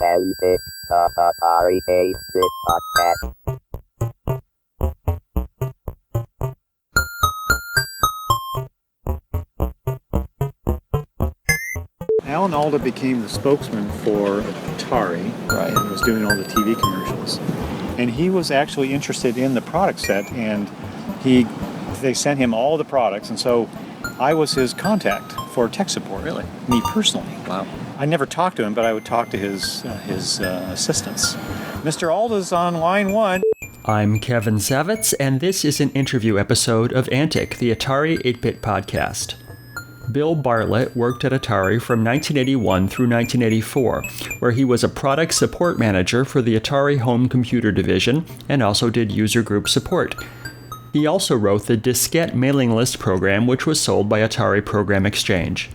Basic, the Atari Basic podcast. Alda became the spokesman for Atari, right, and was doing all the TV commercials. And he was actually interested in the product set, and they sent him all the products, and so I was his contact for tech support. Really? Me personally. Wow. I never talked to him, but I would talk to his assistants. Mr. Alda's on line one. I'm Kevin Savitz, and this is an interview episode of Antic, the Atari 8-Bit podcast. Bill Bartlett worked at Atari from 1981 through 1984, where he was a product support manager for the Atari Home Computer Division and also did user group support. He also wrote the Diskette Mailing List program, which was sold by Atari Program Exchange.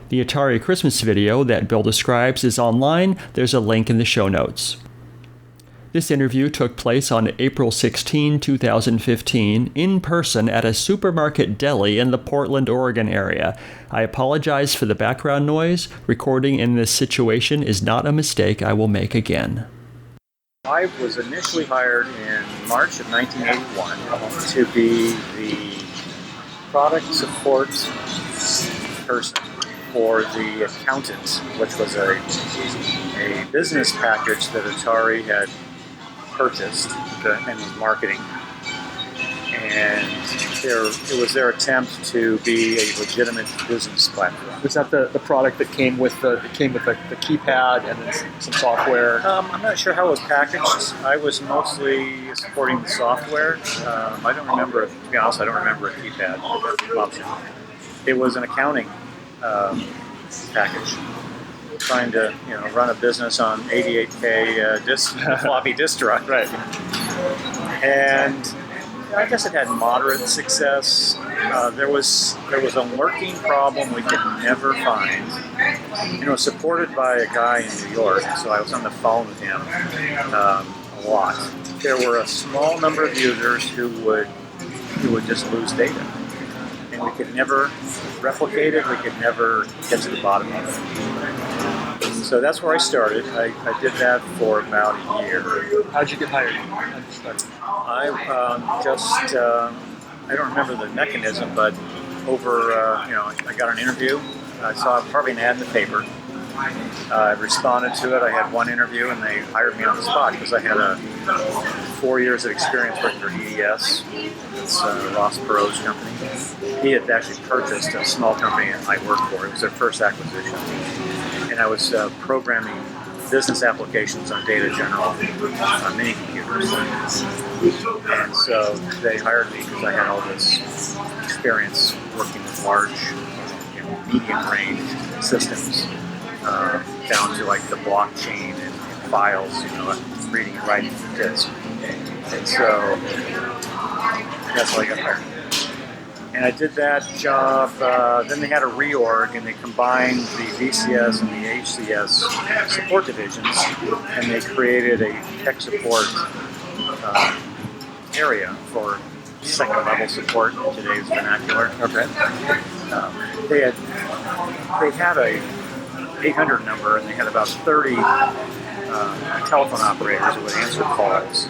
The Atari Christmas video that Bill describes is online. There's a link in the show notes. This interview took place on April 16, 2015, in person at a supermarket deli in the Portland, Oregon area. I apologize for the background noise. Recording in this situation is not a mistake I will make again. I was initially hired in March of 1981 to be the product support person for the accountants, which was a business package that Atari had purchased and was marketing. And it was their attempt to be a legitimate business platform. Was that the product that came with the keypad and then some software? I'm not sure how it was packaged. I was mostly supporting the software. I don't remember, to be honest, I don't remember a keypad option. It was an accounting package. Trying to run a business on 88K floppy disk drive. Right. And I guess it had moderate success. There was a lurking problem we could never find. It was supported by a guy in New York, so I was on the phone with him a lot. There were a small number of users who would just lose data. And we could never replicate it, we could never get to the bottom of it. So that's where I started. I did that for about a year. How'd you get hired? I don't remember the mechanism, but I got an interview. I saw probably an ad in the paper. I responded to it. I had one interview, and they hired me on the spot because I had 4 years of experience working for EDS. It's Ross Perot's company. He had actually purchased a small company I worked for. It was their first acquisition. And I was programming business applications on Data General mini computers. And so they hired me because I had all this experience working with large, medium-range systems, down to like the blockchain and files, reading and writing from disk. And so that's how I got hired. And I did that job. Then they had a reorg, and they combined the VCS and the HCS support divisions, and they created a tech support area for second-level support in today's vernacular. Okay. They had a 800 number, and they had about 30 telephone operators who would answer calls.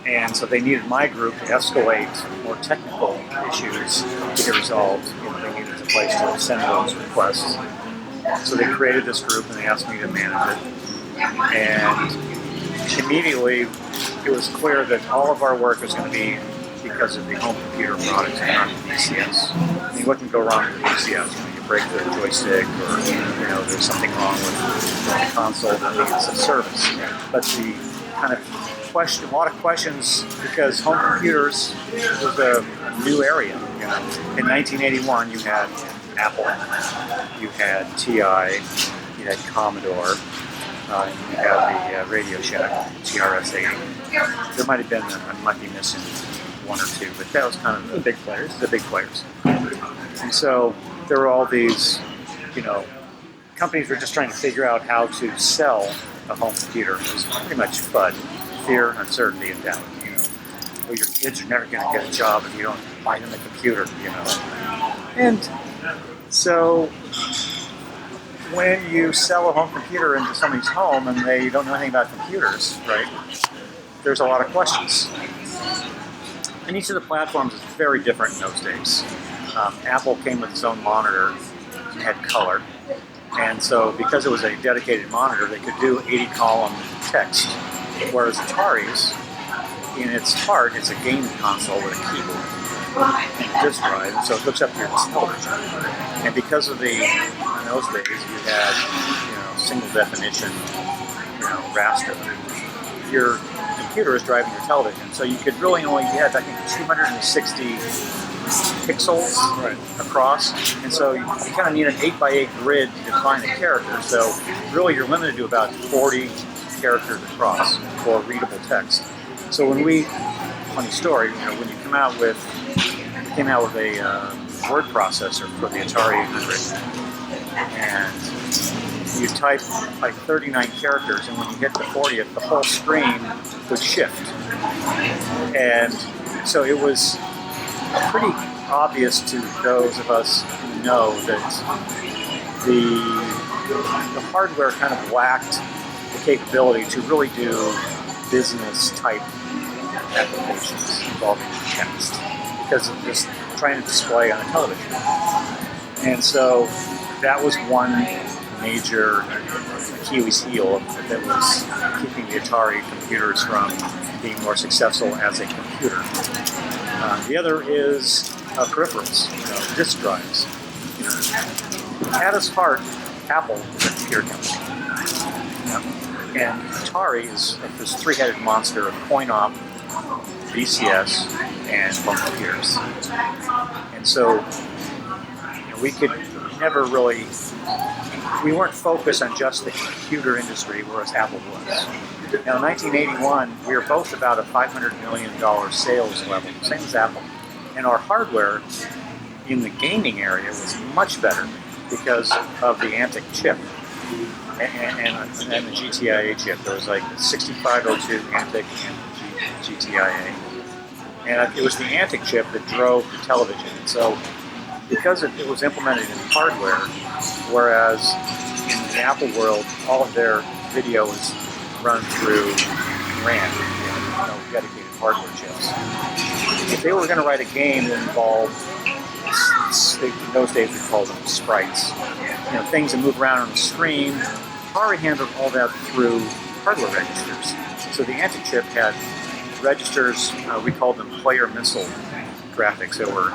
And so they needed my group to escalate more technical issues to get resolved. They needed a place to send those requests. So they created this group, and they asked me to manage it. And immediately, it was clear that all of our work was going to be because of the home computer products and not the VCS. I mean, what can go wrong with the VCS? You break the joystick, or there's something wrong with the console that needs a service. But the kind of a lot of questions, because home computers was a new area. In 1981, you had Apple, you had TI, you had Commodore, you had the Radio Shack, TRS-80. There might have been, I might be missing one or two, but that was kind of the big players. And so there were all these, companies were just trying to figure out how to sell a home computer. It was pretty much FUD. Fear, uncertainty, and doubt. Well, your kids are never going to get a job if you don't buy them a computer. And so when you sell a home computer into somebody's home and they don't know anything about computers, right, there's a lot of questions. And each of the platforms is very different in those days. Apple came with its own monitor and had color. And so because it was a dedicated monitor, they could do 80-column text. Whereas Atari's, in its heart, it's a game console with a keyboard and a disk drive, and so it hooks up to your television. And because of in those days, you had, single definition, raster. Your computer is driving your television, so you could really only get, I think, 260 pixels across, and so you kind of need an 8x8 grid to define a character. So really, you're limited to about 40 characters across for readable text. So funny story, when you came out with a word processor for the Atari 800, and you type like 39 characters, and when you hit the 40th, the whole screen would shift. And so it was pretty obvious to those of us who know that the hardware kind of lacked the capability to really do business type applications involving text because of just trying to display on a television. And so that was one major Achilles heel that was keeping the Atari computers from being more successful as a computer. The other is peripherals, disk drives. At its heart, Apple is a computer company. And Atari is this three-headed monster of coin-op, VCS, and home computers. And so we could never really, we weren't focused on just the computer industry, whereas Apple was. Now, in 1981, we were both about a $500 million sales level, same as Apple. And our hardware in the gaming area was much better because of the Antic chip and the GTIA chip. There was like 6502 Antic and GTIA. And it was the Antic chip that drove the television. And so because it was implemented in hardware, whereas in the Apple world, all of their video was run through RAM, dedicated hardware chips. If they were going to write a game that involved, in those days we called them sprites, things that move around on the screen, Atari handled all that through hardware registers. So the Antic chip had registers, we called them player missile graphics. There were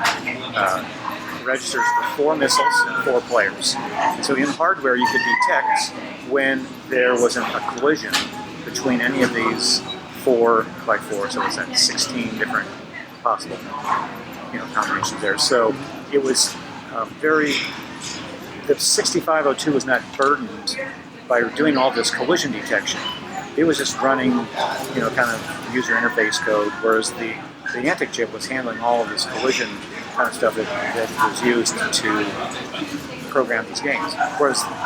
registers for 4 missiles and 4 players. So in hardware, you could detect when there was a collision between any of these 4x4, so it's at 16 different possible combinations there. So it was the 6502 was not burdened by doing all this collision detection. It was just running, kind of user interface code, whereas the Antic chip was handling all of this collision kind of stuff that was used to program these games.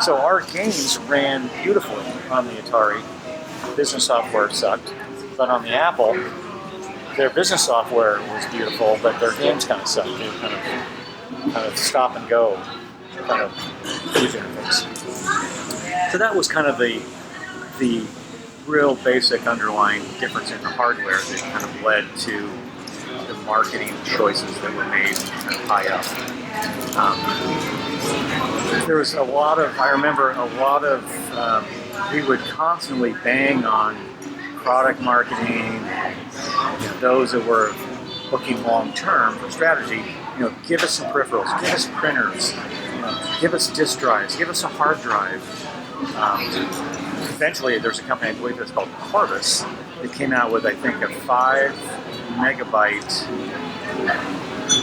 So our games ran beautifully on the Atari. Business software sucked, but on the Apple, their business software was beautiful, but their games kind of sucked. They were kind of stop and go kind of user interface. So that was kind of the real basic underlying difference in the hardware that kind of led to the marketing choices that were made kind of high up. There was I remember a lot of, we would constantly bang on product marketing, those that were looking long term for strategy, give us some peripherals, give us printers, give us disk drives, give us a hard drive. Eventually, there's a company, I believe it's called Corvus, that came out with, I think, a 5 megabyte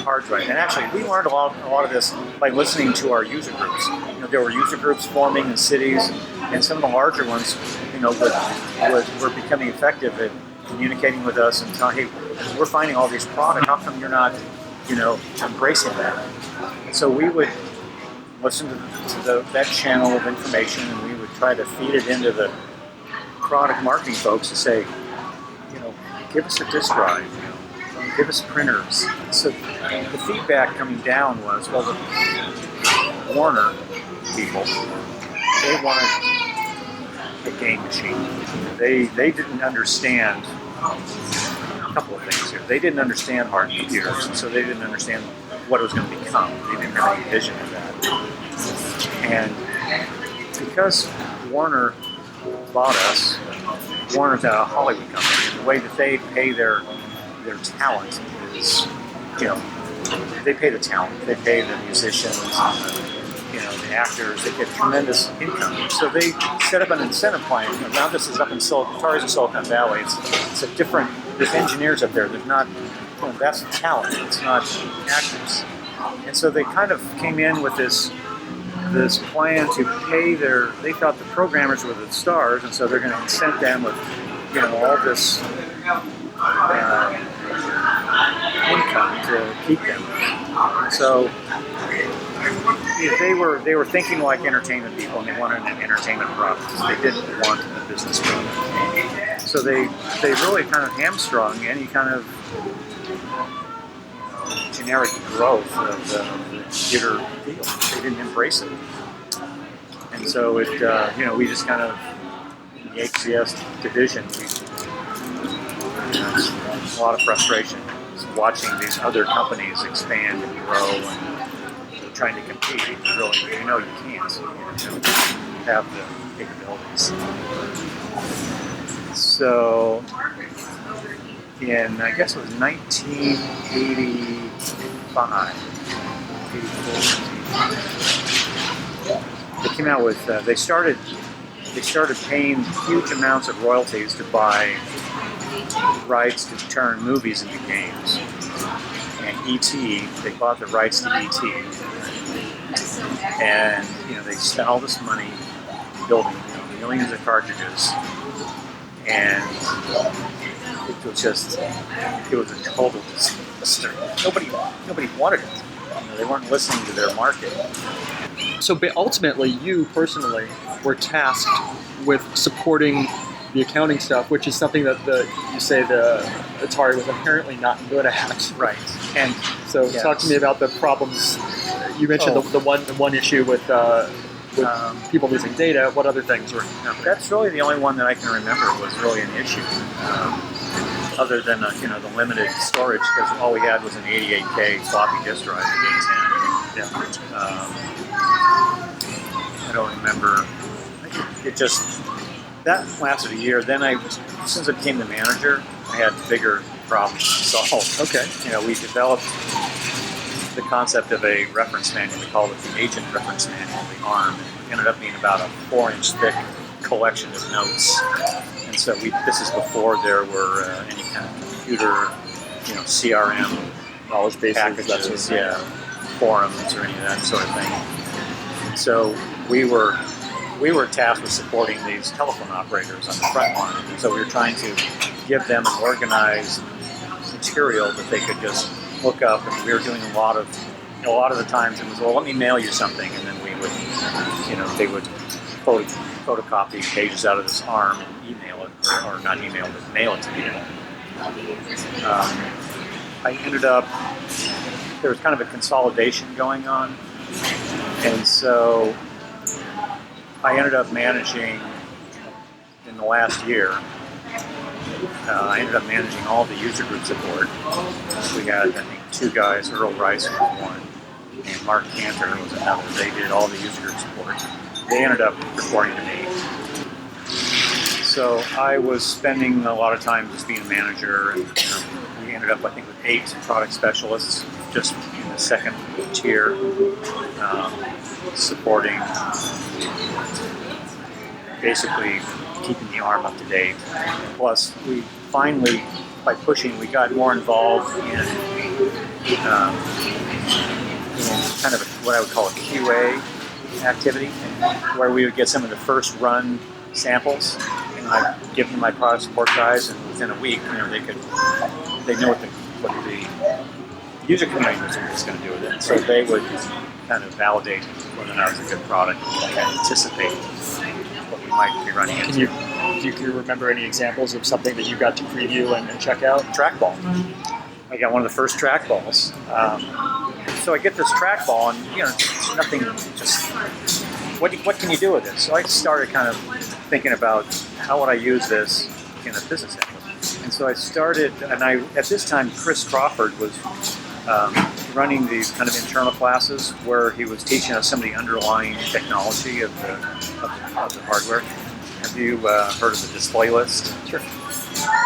hard drive. And actually, we learned a lot of this by listening to our user groups. There were user groups forming in cities, and some of the larger ones, were becoming effective at communicating with us and telling, hey, we're finding all these products. How come you're not, embracing that? And so we would listen to that channel of information, and we would try to feed it into the product marketing folks to say, give us a disk drive, give us printers. So the feedback coming down was, well, the Warner people they wanted a game machine. They didn't understand a couple of things here. They didn't understand hard computers, and so they didn't understand what it was going to become. They didn't have any vision of that. And because Warner bought us, Warner's a Hollywood company, and the way that they pay their talent is, they pay the talent, they pay the musicians, the actors, they get tremendous income. So they set up an incentive plan. Now this is up in Atari's in Silicon Valley. It's a different, there's engineers up there. There's not, that's talent, it's not actors. And so they kind of came in with this plan to pay they thought the programmers were the stars, and so they're going to incent them with, all this income to keep them. So they were thinking like entertainment people, and they wanted an entertainment product. They didn't want a business product. So they really kind of hamstrung any kind of generic growth of the computer field. They didn't embrace it. And so it, we just kind of, in the HCS division, it's a lot of frustration watching these other companies expand and grow and trying to compete. Really, you can't. You don't have the capabilities. So, in, I guess it was 1985, 84, they came out with, they started paying huge amounts of royalties to buy rights to turn movies into games. And E.T., they bought the rights to E.T. And, they spent all this money building millions of cartridges. And it was a total disaster. Nobody wanted it. They weren't listening to their market. So ultimately, you personally were tasked with supporting the accounting stuff, which is something that you say the Atari was inherently not good at. Right. And so yes. Talk to me about the problems. You mentioned the one issue with people losing data. What other things were? That's really the only one that I can remember was really an issue. Other than the limited storage, because all we had was an 88K floppy disk drive, the A10. I don't remember. It just that lasted a year. Then since I became the manager, I had bigger problems to solve. Okay. We developed the concept of a reference manual. We called it the agent reference manual, the ARM. It ended up being about a 4-inch thick collection of notes. And so this is before there were any kind of computer, CRM, knowledge bases, packages, forums, or any of that sort of thing. And so we were tasked with supporting these telephone operators on the front line. And so we were trying to give them an organized material that they could just look up. And we were doing a lot of the times it was, well, let me mail you something, and then we would, they would photocopy pages out of this ARM and email it, or not email it, but mail it to me. I ended up, there was kind of a consolidation going on, and so I ended up managing, in the last year, I ended up managing all the user group support. We had, I think, 2 guys, Earl Rice was one, and Mark Cantor was another. They did all the user group support. They ended up reporting to me. So I was spending a lot of time just being a manager, and we ended up, I think, with 8 product specialists just in the second tier, supporting, basically keeping the ARM up to date. Plus, we finally, by pushing, we got more involved in kind of what I would call a QA activity, where we would get some of the first run samples, and I'd give them my product support guys, and within a week, they know what the user community was going to do with it. So they would kind of validate whether or not it was a good product, and anticipate what we might be running into. Do you remember any examples of something that you got to preview and check out? Trackball. I got one of the first trackballs. So I get this trackball, and it's nothing, just what can you do with this? So I started kind of thinking about how would I use this in a business effort. And so I started, and at this time, Chris Crawford was running these kind of internal classes where he was teaching us some of the underlying technology of the hardware. Have you heard of the display list? Sure.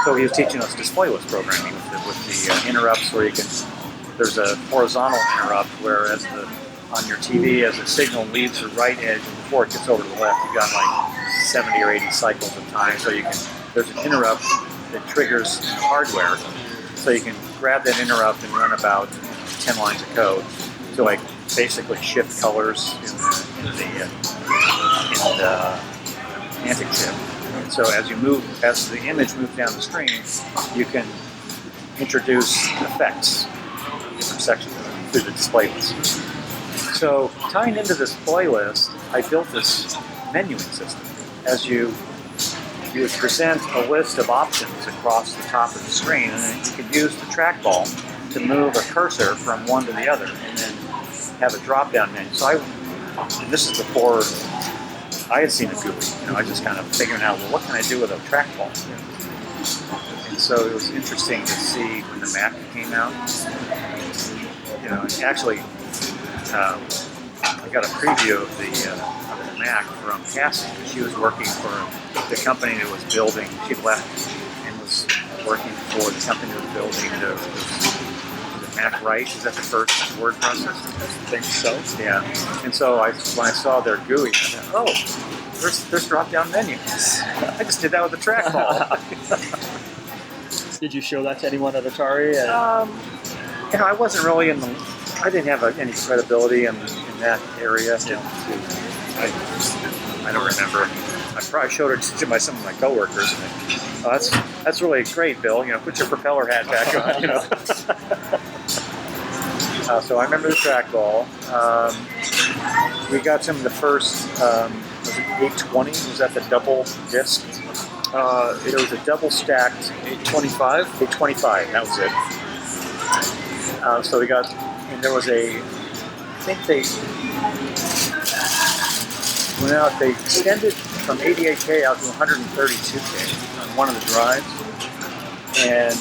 So he was teaching us display list programming with the interrupts where you can, there's a horizontal interrupt where on your TV, as the signal leaves the right edge and before it gets over to the left, you've got like 70 or 80 cycles of time. So there's an interrupt that triggers hardware. So you can grab that interrupt and run about 10 lines of code to like basically shift colors in the Antic chip. And so as the image moves down the screen, you can introduce effects in different sections through the display list. So tying into this playlist, I built this menuing system. As you would present a list of options across the top of the screen, and then you could use the trackball to move a cursor from one to the other, and then have a drop-down menu. So this is before I had seen a GUI. I just kind of figuring out, well, what can I do with a trackball? And so it was interesting to see when the Mac came out. Actually, I got a preview of the Mac from Cassie. She was working for the company that was building. She left and was working for the company that was building the Mac Write. Is that the first word processor? I think so. Yeah. And so when I saw their GUI, I thought, oh, there's drop-down menus. I just did that with the trackball. Did you show that to anyone at Atari? I wasn't really I didn't have any credibility in that area. I don't remember. I probably showed it to some of my coworkers. And that's really great, Bill. Put your propeller hat back on. So I remember the trackball. We got some of the first. Was it 820? Was that the double disc? It was a double stacked 825. 825. That was it. So we got, and there was I think they extended from 88K out to 132K on one of the drives. And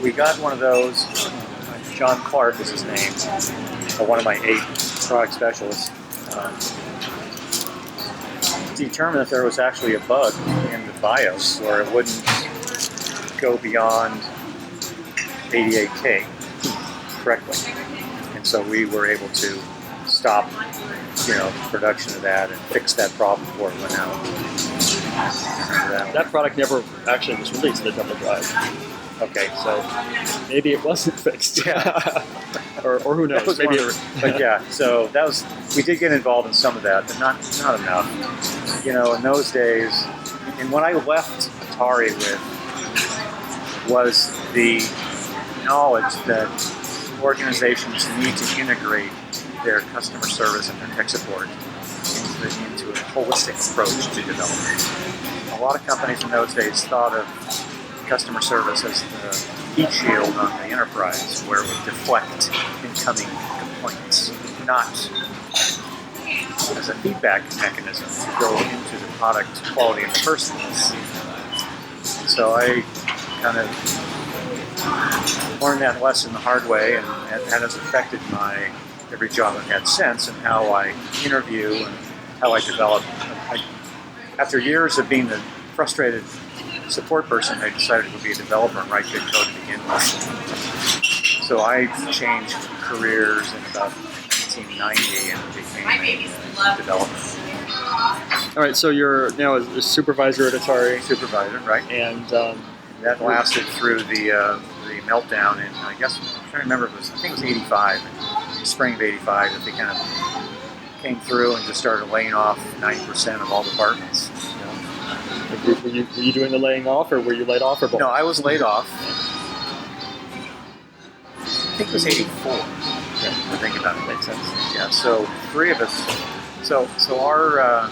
we got one of those, John Clark is his name, one of my 8 product specialists, determined that there was actually a bug in the BIOS where it wouldn't go beyond 88K correctly. And so we were able to stop, production of that and fix that problem before it went out. That product never actually was released, the double drive. Okay, so maybe it wasn't fixed. Yeah. or who knows? Maybe but yeah, so we did get involved in some of that, but not enough. In those days, and what I left Atari with was the knowledge that organizations need to integrate their customer service and their tech support into a holistic approach to development. A lot of companies in those days thought of customer service as the heat shield on the enterprise, where it would deflect incoming complaints, not as a feedback mechanism to go into the product quality in the first place. And so I kind of learned that lesson the hard way, and that has affected my every job I've had since, and how I interview and how I develop. After years of being the frustrated support person, I decided to be a developer and write good code to begin with. So I changed careers in about 1990 and became a developer. All right, so you're now a supervisor at Atari. Supervisor, right? And that lasted through the meltdown, and I guess I'm trying to remember, I think it was 85, spring of 85, that they kind of came through and just started laying off 90% of all departments. Were you doing the laying off, or were you laid off, or both? No, I was laid off. I think it was 84. Yeah, I think about it. Makes sense. Yeah, so 3 of us. So our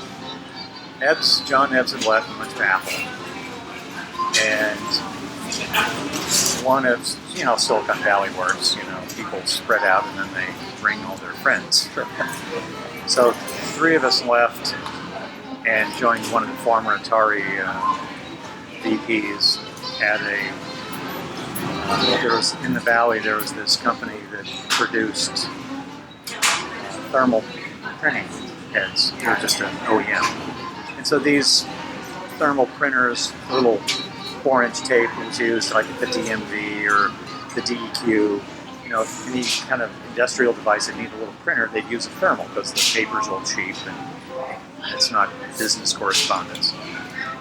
John Ebbs had left and went to Apple. And one of, Silicon Valley works, people spread out and then they bring all their friends. Sure. So 3 of us left and joined one of the former Atari VPs at there was in the valley. There was this company that produced thermal printing heads. They were just an OEM, and so these thermal printers, little 4-inch tape was used, like the DMV or the DEQ. Any kind of industrial device that needed a little printer, they'd use a thermal because the paper's all cheap and it's not business correspondence.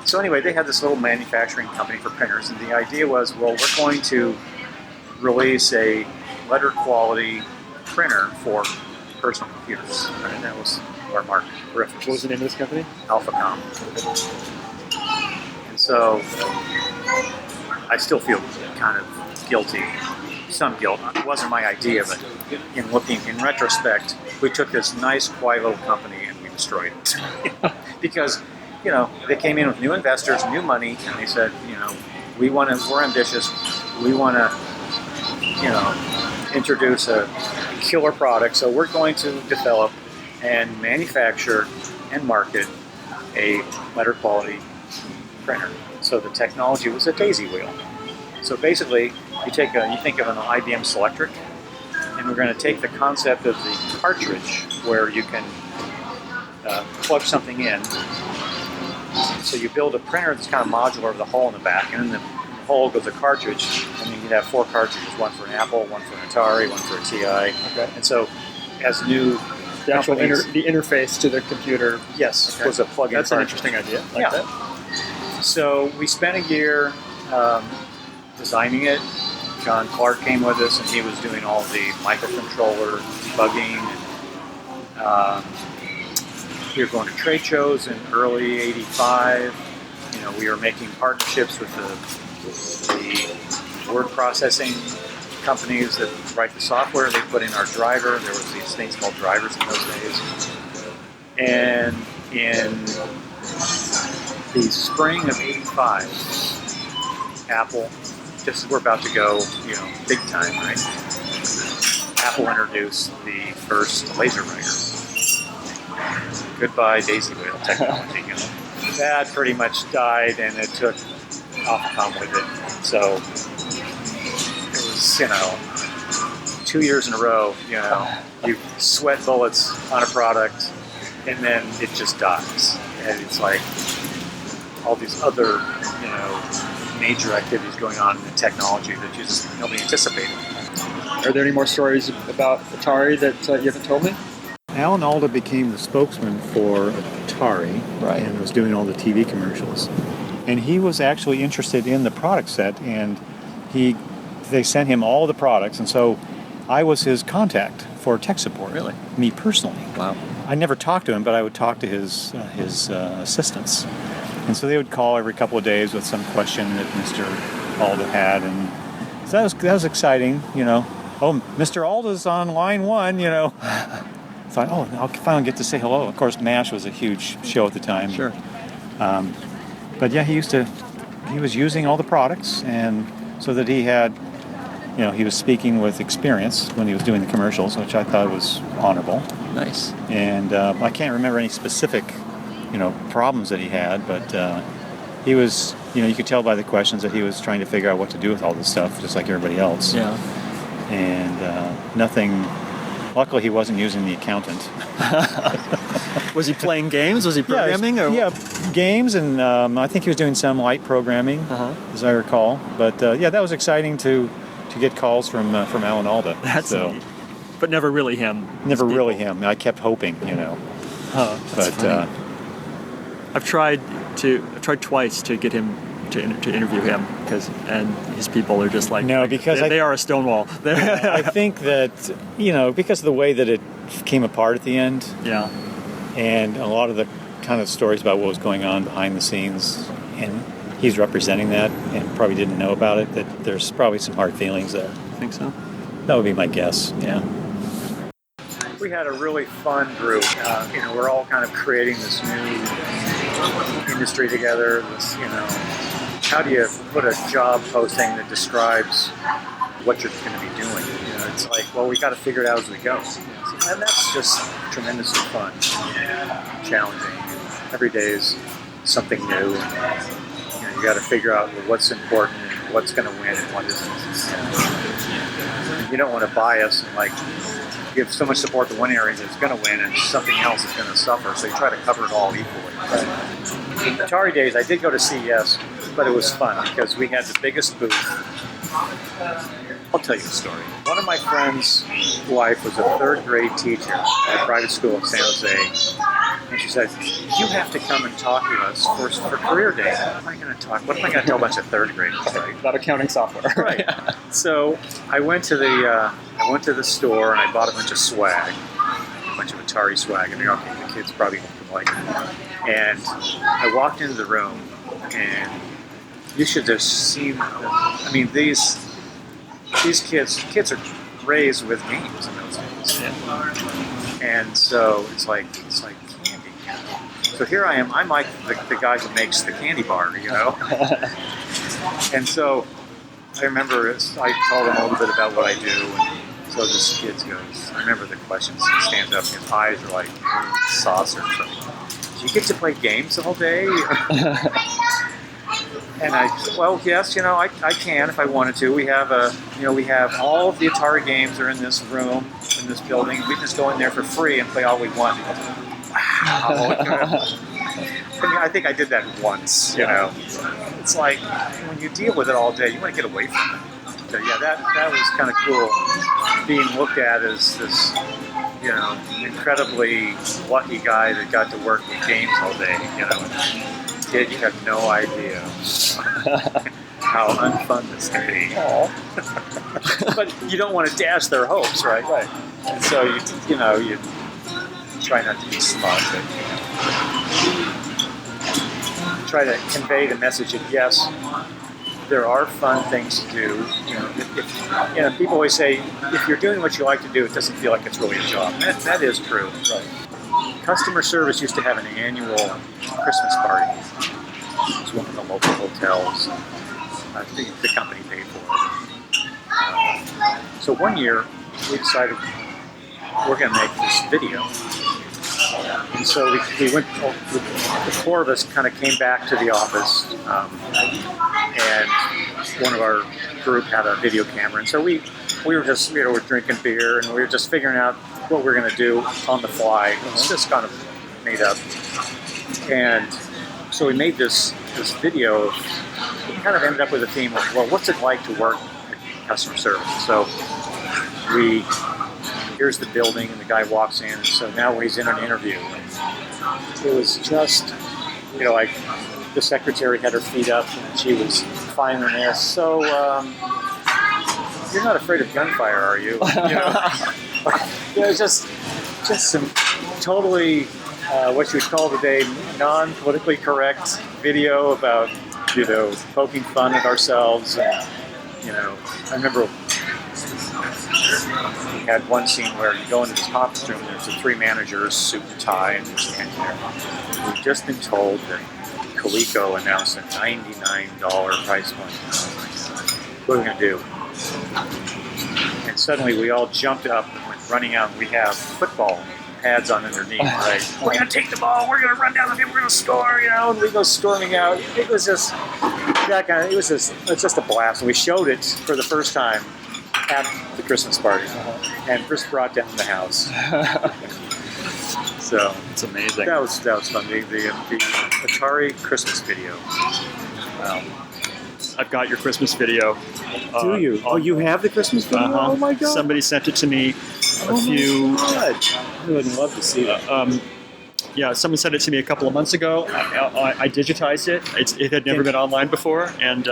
So anyway, they had this little manufacturing company for printers, and the idea was, well, we're going to release a letter quality printer for personal computers. And that was our market. What was the name of this company? AlphaCom. And so I still feel kind of guilty. Some guilt. It wasn't my idea, but in retrospect, we took this nice, quiet little company and we destroyed it. Because, they came in with new investors, new money, and they said, we're ambitious. We want to, introduce a killer product. So we're going to develop and manufacture and market a letter quality printer. So the technology was a daisy wheel. So basically, you think of an IBM Selectric, and we're going to take the concept of the cartridge where you can plug something in. So you build a printer that's kind of modular with a hole in the back, and in the hole goes a cartridge, and you can have 4 cartridges, one for an Apple, one for an Atari, one for a TI. Okay. And so as new the actual companies, the interface to the computer. Yes, okay. was a plug-in That's cartridge. an interesting idea. Like that. So we spent a year designing it. John Clark came with us, and he was doing all the microcontroller debugging. We were going to trade shows in early '85. We were making partnerships with the word processing companies that write the software. They put in our driver. There was these things called drivers in those days. And in the spring of '85, Apple, just as we're about to go, big time, right? Apple introduced the first laser writer. Goodbye daisy wheel technology. That pretty much died, and it took Alpha with it. So it was, 2 years in a row. You sweat bullets on a product, and then it just dies, and it's like all these other, major activities going on in the technology that nobody anticipated. Are there any more stories about Atari that you haven't told me? Alan Alda became the spokesman for Atari, right, and was doing all the TV commercials. And he was actually interested in the product set, and they sent him all the products, and so I was his contact for tech support. Really? Me personally. Wow. I never talked to him, but I would talk to his assistants. And so they would call every couple of days with some question that Mr. Alda had, and so that was exciting, Oh, Mr. Alda's on line 1, Thought, I'll finally get to say hello. Of course, MASH was a huge show at the time. Sure. But yeah, he was using all the products, and so that he had, he was speaking with experience when he was doing the commercials, which I thought was honorable. Nice. And I can't remember any specific, problems that he had, but he was, you could tell by the questions that he was trying to figure out what to do with all this stuff, just like everybody else. Yeah. And nothing. Luckily, he wasn't using the accountant. Was he playing games? Was he programming? Yeah, games, and I think he was doing some light programming, as I recall. But that was exciting to get calls from Alan Alda. That's neat. But never really him. Never really him. I kept hoping, Oh, that's funny. I've tried twice to get him to interview him, and his people are just like, no, because they are a stonewall. I think that because of the way that it came apart at the end, yeah, and a lot of the kind of stories about what was going on behind the scenes, and he's representing that and probably didn't know about it, that there's probably some hard feelings there. I think so. That would be my guess. Yeah. We had a really fun group. We're all kind of creating this new industry together. This, how do you put a job posting that describes what you're going to be doing? it's like, well, we got to figure it out as we go. And that's just tremendously fun, challenging. Every day is something new. And, you got to figure out what's important and what's going to win and what isn't. You don't want to bias and like give so much support to one area that's going to win and something else is going to suffer. So you try to cover it all equally. In the Atari days, I did go to CES, but it was fun because we had the biggest booth. I'll tell you the story. One of my friend's wife was a 3rd grade teacher at a private school in San Jose. And she said, you have to come and talk to us for career day. What am I going to talk? What am I going to tell a bunch of 3rd graders? Right? About accounting software. Right. So I went to the store and I bought a bunch of swag, a bunch of Atari swag. I mean, okay, the kids probably won't like it. And I walked into the room and you should have seen, I mean, these kids are raised with games in those days. Yeah. And so it's like candy. So here I am, I'm like the guy who makes the candy bar, you know? And so I remember I told him a little bit about what I do, and so this kid goes, I remember the questions, he stands up, his eyes are like saucers. Do you get to play games the whole day? And well, yes, I can if I wanted to. We have we have all of the Atari games are in this room, in this building. We just go in there for free and play all we want. Wow. I think I did that once, It's like, when you deal with it all day, you want to get away from it. So yeah, that was kind of cool, being looked at as this, incredibly lucky guy that got to work with games all day, Kid, you have no idea how unfun this can be. But you don't want to dash their hopes, right? Right. And so you try not to be smart, but try to convey the message that yes, there are fun things to do. If people always say if you're doing what you like to do, it doesn't feel like it's really a job. That is true. Right. Customer service used to have an annual Christmas party. It was one of the local hotels. I think the company paid for it. So one year, we decided we're going to make this video. And so we went, the 4 of us kind of came back to the office, and one of our group had a video camera. And so we were just, we're drinking beer, and we were just figuring out what we're going to do on the fly. It was just kind of made up. And so we made this video. We kind of ended up with a theme of, well, what's it like to work in customer service? So here's the building, and the guy walks in, and so now he's in an interview. And it was just, like the secretary had her feet up, and she was filing this. So, you're not afraid of gunfire, are you? Just some totally what you would call today non-politically correct video about poking fun at ourselves. And, I remember we had one scene where you go into this conference room. There's the 3 managers, suit and tie, and they're standing there. We've just been told that Coleco announced a $99 price point. What are we going to do? And suddenly we all jumped up and went running out, and we have football pads on underneath, right? We're going to take the ball, we're going to run down the field, we're going to score, and we go storming out. It was just that kind of, it was just a blast. And we showed it for the first time at the Christmas party, and Chris brought down the house. So it's amazing. That was fun. The Atari Christmas video. I've got your Christmas video. Do you? Oh, you have the Christmas video? Oh my God! Somebody sent it to me a few. God. I would love to see that. Yeah, someone sent it to me a couple of months ago. I digitized it. It had never been online before, and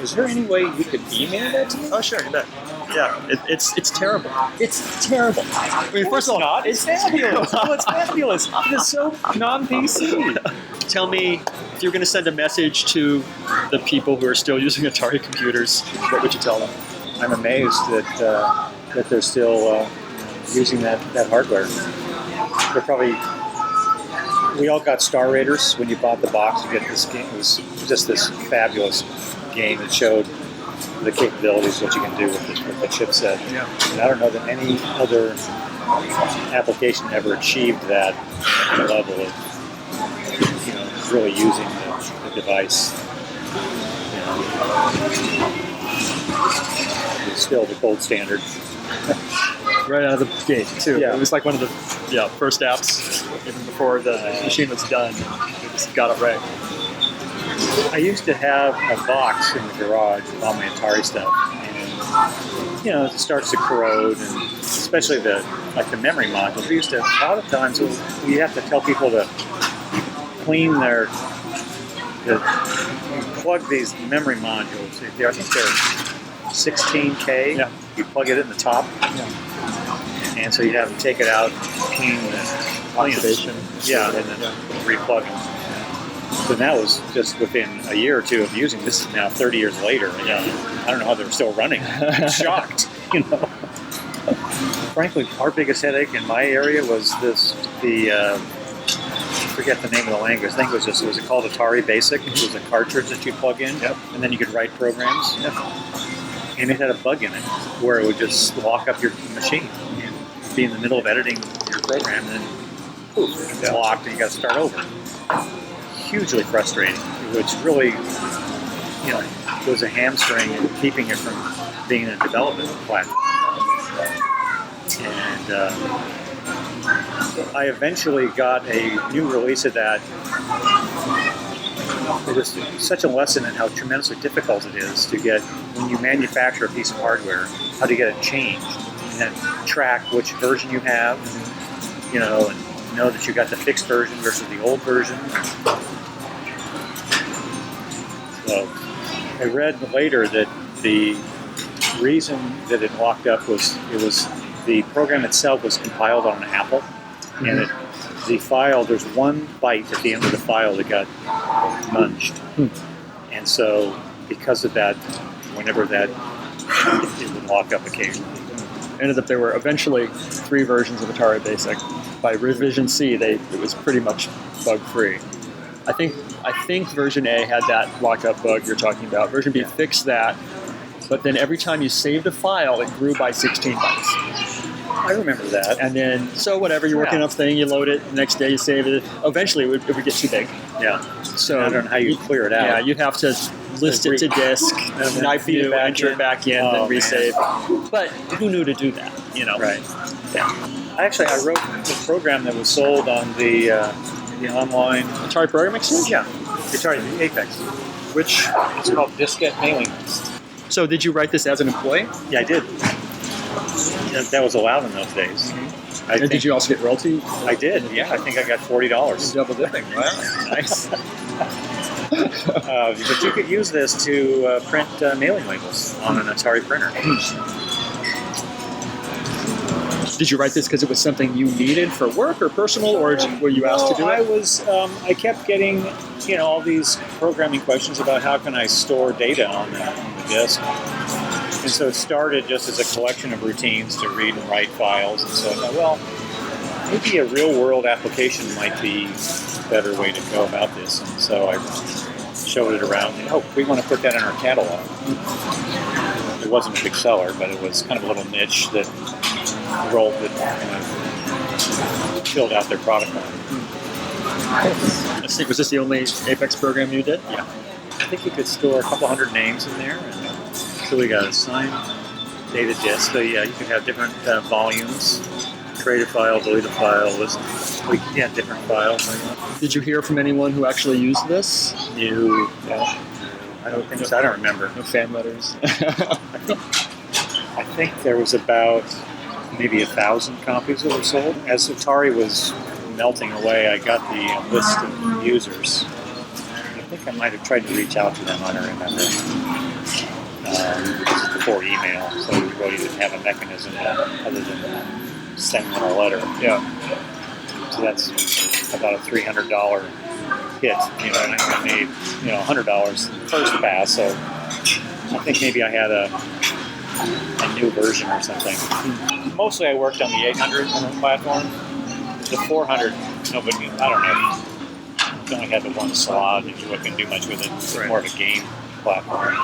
is there any way you could email that to me? Oh, sure, you bet. Yeah, it's terrible. It's terrible. I mean, first of all, it's fabulous. Oh, it's fabulous. It is so non-PC. Tell me, if you're going to send a message to the people who are still using Atari computers, what would you tell them? I'm amazed that they're still using that hardware. They're probably. We all got Star Raiders when you bought the box. You get this game. It was just this fabulous game that showed the capabilities, what you can do with the chipset. Yeah. And I don't know that any other application ever achieved that level of, really using the device. It's still the gold standard. Right out of the gate, too. Yeah. It was like one of the first apps, even before the machine was done. We just got it right. I used to have a box in the garage with all my Atari stuff, and it starts to corrode, and especially the memory modules. We used to, a lot of times, we have to tell people to clean plug these memory modules. I think they're 16K. Yeah. You plug it in the top, and so you have to take it out, clean the Oxidation. and then replug them. So that was just within a year or two of using. This is now 30 years later. And, I don't know how they're still running. I'm shocked. Frankly, our biggest headache in my area was I forget the name of the language. I think it was called Atari Basic. It was a cartridge that you plug in, and then you could write programs. Yep. And it had a bug in it where it would just lock up your machine. You'd be in the middle of editing your program, and then poof, it's locked, and you got to start over. Hugely frustrating. Which really, was a hamstring in keeping it from being a development platform. And I eventually got a new release of that. It was such a lesson in how tremendously difficult it is to get, when you manufacture a piece of hardware, how to get it changed and then track which version you have, and know that you got the fixed version versus the old version. So I read later that the reason that it locked up was the program itself was compiled on an Apple, and the file, there's one byte at the end of the file that got munged. And so because of that, whenever that, it would lock up occasionally. Ended up there were eventually 3 versions of Atari Basic. By revision C, it was pretty much bug-free. I think version A had that lockup bug you're talking about. Version B fixed that, but then every time you saved a file, it grew by 16 bytes. I remember that. And then, so whatever, you're working up thing, you load it, the next day you save it. Eventually, it would get too big. Yeah. So I don't know how you clear it out. Yeah, you'd have to list it to disk, knife new, enter it back in, then resave. But who knew to do that, Right. Yeah. Actually, I wrote a program that was sold on the online... Atari Program Exchange? Yeah. Atari Apex. Which is called Diskette Mailing List. So did you write this as an employee? Yeah, I did. That was allowed in those days. And did you also get royalty? I did, yeah. I think I got $40. Double dipping, wow. Nice. But you could use this to print mailing labels on an Atari printer. Did you write this because it was something you needed for work or personal, or were you asked to do it? I kept getting, all these programming questions about how can I store data on the disk. And so it started just as a collection of routines to read and write files. And so I thought, maybe a real-world application might be a better way to go about this. And so I showed it around. We want to put that in our catalog. It wasn't a big seller, but it was kind of a little niche that filled out their product line. Was this the only Apex program you did? Yeah. I think you could store a couple hundred names in there. And so we got a signed data disk. So you could have different volumes, create a file, delete a file, list. Different files. Did you hear from anyone who actually used this? No. I don't think so. I don't remember. No fan letters? I think there was about maybe 1,000 copies that were sold. As Atari was melting away, I got the list of users. I think I might have tried to reach out to them. I don't remember. This is before email, so we really didn't have a mechanism other than sending them a letter. Yeah. So that's about a $300 hit. And I made $100 the first pass. So I think maybe I had a new version or something. Mostly I worked on the 800 platform. The 400, nobody, I don't know. You only had the one slot and you couldn't do much with it. It's more of a game platform.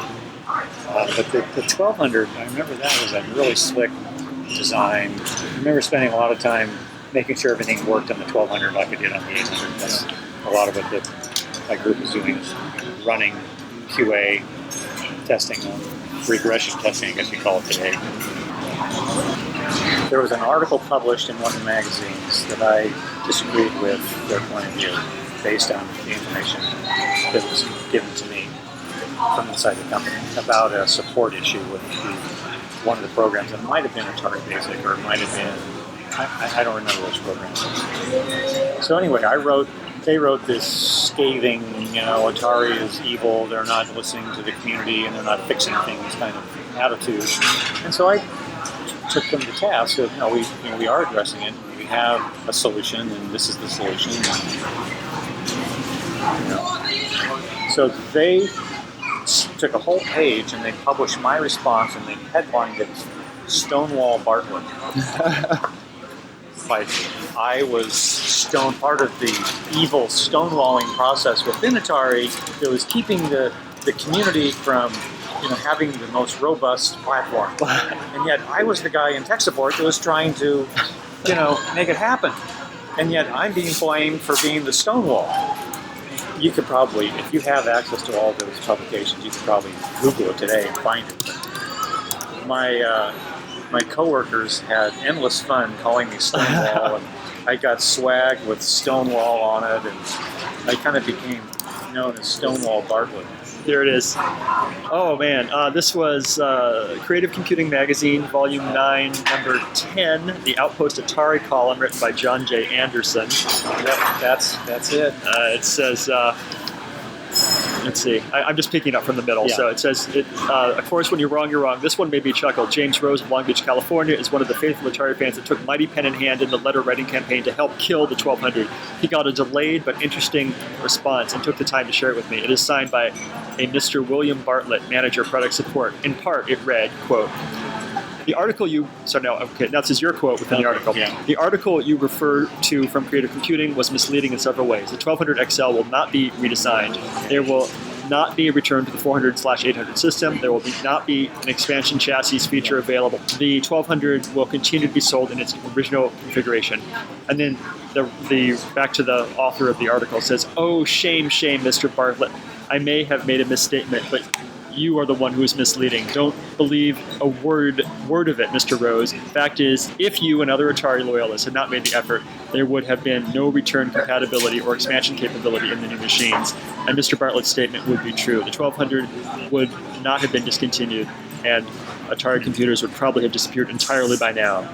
But the 1200, I remember that was a really slick design. I remember spending a lot of time making sure everything worked on the 1200 like it did on the 800. That's a lot of what my group was doing, is running QA testing, regression testing, I guess we call it today. There was an article published in one of the magazines that I disagreed with their point of view based on the information that was given to me from inside the company about a support issue with one of the programs. It might have been Atari Basic, or it might have been, I don't remember which program. So anyway, they wrote this scathing, Atari is evil, they're not listening to the community, and they're not fixing things kind of attitude. And so I took them to task of, we are addressing it, we have a solution, and this is the solution. So they took a whole page and they published my response, and they headlined it Stonewall Bartlett. Like I was part of the evil stonewalling process within Atari that was keeping the community from having the most robust platform. And yet I was the guy in tech support that was trying to make it happen. And yet I'm being blamed for being the stonewall. You could probably, if you have access to all those publications, you could probably Google it today and find it. But my coworkers had endless fun calling me Stonewall, and I got swag with Stonewall on it, and I kind of became known as Stonewall Bartlett. There it is. Oh man, this was Creative Computing Magazine, Volume 9, Number 10, the Outpost Atari column written by John J. Anderson. Yep, that's it. It says, let's see, I'm just picking up from the middle. Yeah. So it says, of course, when you're wrong, you're wrong. This one made me chuckle. James Rose of Long Beach, California is one of the faithful Atari fans that took mighty pen in hand in the letter writing campaign to help kill the 1200. He got a delayed but interesting response and took the time to share it with me. It is signed by a Mr. William Bartlett, manager product support. In part, it read, quote, the article this is your quote within the article. Yeah. The article you refer to from Creative Computing was misleading in several ways. The 1200 XL will not be redesigned. There will not be a return to the 400/800 system. There will not be an expansion chassis feature available. The 1200 will continue to be sold in its original configuration. And then the back to the author of the article says, oh, shame, Mr. Bartlett. I may have made a misstatement, but you are the one who is misleading. Don't believe a word of it, Mr. Rose. Fact is, if you and other Atari loyalists had not made the effort, there would have been no return compatibility or expansion capability in the new machines, and Mr. Bartlett's statement would be true. The 1200 would not have been discontinued, and Atari computers would probably have disappeared entirely by now.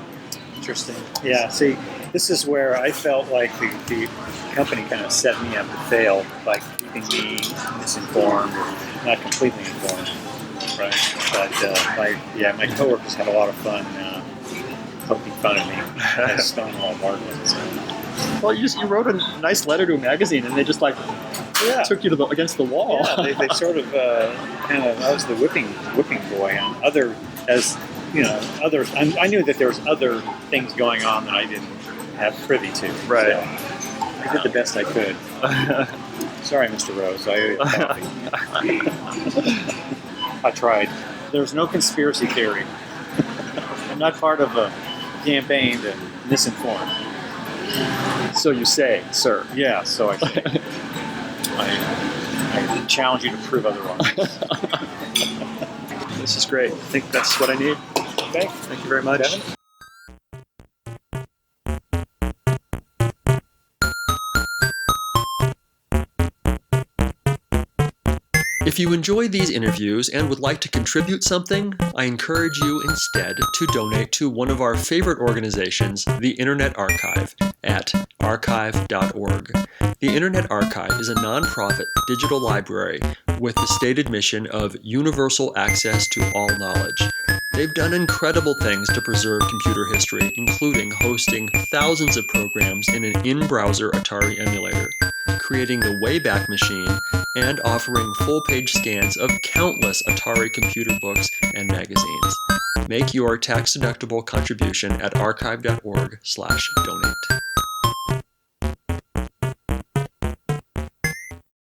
Interesting. Yeah, see, this is where I felt like the company kind of set me up to fail by keeping me misinformed, or not completely informed, right? But my coworkers had a lot of fun poking fun at me as Stonewall Bartlett. So. Well, you wrote a nice letter to a magazine, and they just took you against the wall. Yeah, they sort of I was the whipping boy, and I knew that there was other things going on that I didn't have privy to. Right. So I did the best I could. Sorry, Mr. Rose. I owe you coffee. I tried. There's no conspiracy theory. I'm not part of a campaign to misinform. So you say, sir. Yeah, so I say. I challenge you to prove otherwise. This is great. I think that's what I need. Okay. Thank you very much. Devin? If you enjoy these interviews and would like to contribute something, I encourage you instead to donate to one of our favorite organizations, the Internet Archive, at archive.org. The Internet Archive is a nonprofit digital library with the stated mission of universal access to all knowledge. They've done incredible things to preserve computer history, including hosting thousands of programs in an in-browser Atari emulator, creating the Wayback Machine, and offering full-page scans of countless Atari computer books and magazines. Make your tax-deductible contribution at archive.org/donate.